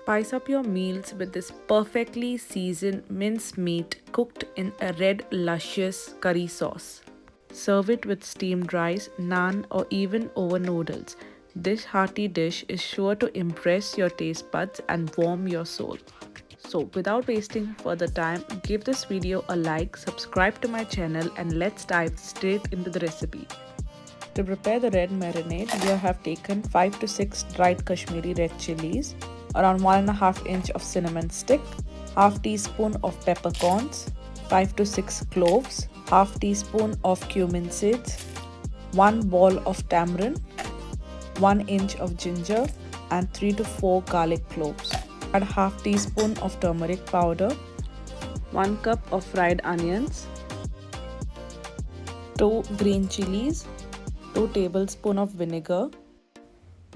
Spice up your meals with this perfectly seasoned minced meat cooked in a red, luscious curry sauce. Serve it with steamed rice, naan, or even over noodles. This hearty dish is sure to impress your taste buds and warm your soul. So, without wasting further time, give this video a like, subscribe to my channel, and let's dive straight into the recipe. To prepare the red marinade, we have taken 5 to 6 dried Kashmiri red chilies, around 1.5 inch of cinnamon stick, half teaspoon of peppercorns, 5 to 6 cloves, half teaspoon of cumin seeds, 1 ball of tamarind, 1 inch of ginger, and 3 to 4 garlic cloves. Add half teaspoon of turmeric powder, 1 cup of fried onions, 2 green chilies, 2 tablespoons of vinegar.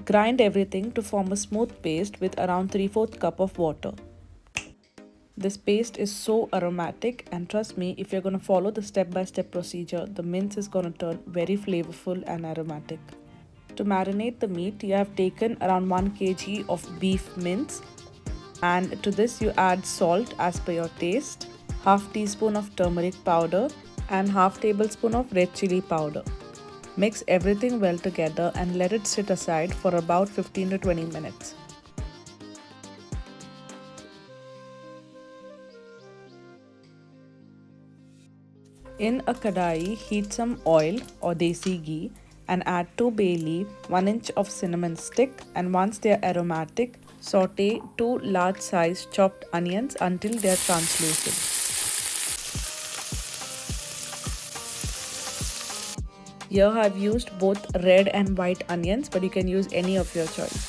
Grind everything to form a smooth paste with around 3/4 cup of water. This paste is so aromatic, and trust me, if you're going to follow the step-by-step procedure, the mince is going to turn very flavorful and aromatic. To marinate the meat, you have taken around 1 kg of beef mince, and to this you add salt as per your taste, half teaspoon of turmeric powder, and half tablespoon of red chili powder. Mix everything well together and let it sit aside for about 15 to 20 minutes. In a kadai, heat some oil or desi ghee and add 2 bay leaf, 1 inch of cinnamon stick, and once they are aromatic, saute 2 large sized chopped onions until they are translucent. Here I have used both red and white onions, but you can use any of your choice.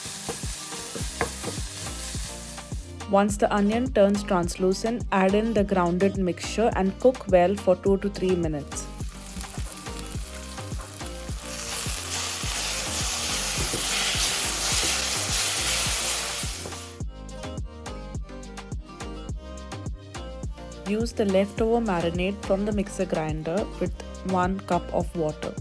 Once the onion turns translucent, add in the grounded mixture and cook well for 2 to 3 minutes. Use the leftover marinade from the mixer grinder with 1 cup of water.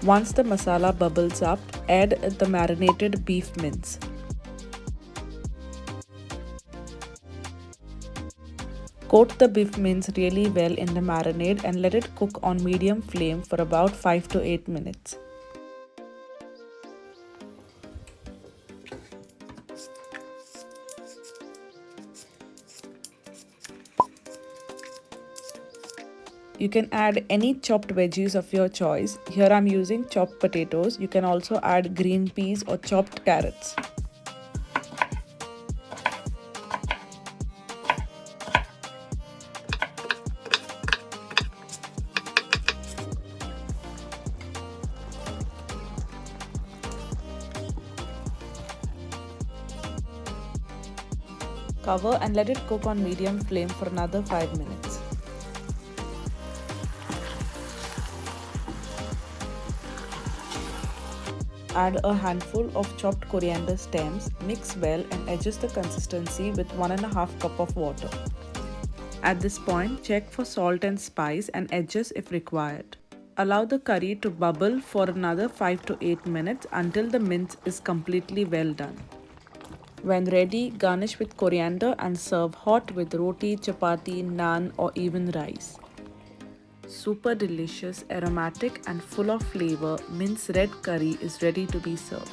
Once the masala bubbles up, add the marinated beef mince. Coat the beef mince really well in the marinade and let it cook on medium flame for about 5 to 8 minutes. You can add any chopped veggies of your choice. Here I'm using chopped potatoes. You can also add green peas or chopped carrots. Cover and let it cook on medium flame for another 5 minutes. Add a handful of chopped coriander stems, mix well and adjust the consistency with 1.5 cup of water. At this point, check for salt and spice and adjust if required. Allow the curry to bubble for another 5 to 8 minutes until the mince is completely well done. When ready, garnish with coriander and serve hot with roti, chapati, naan or even rice. Super delicious, aromatic and full of flavor, Mince Red Curry is ready to be served.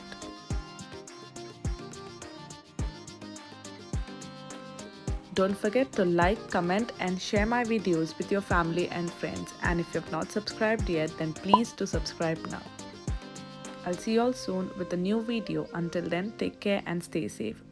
Don't forget to like, comment and share my videos with your family and friends, and if you have not subscribed yet, then please do subscribe now. I'll see you all soon with a new video. Until then, take care and stay safe.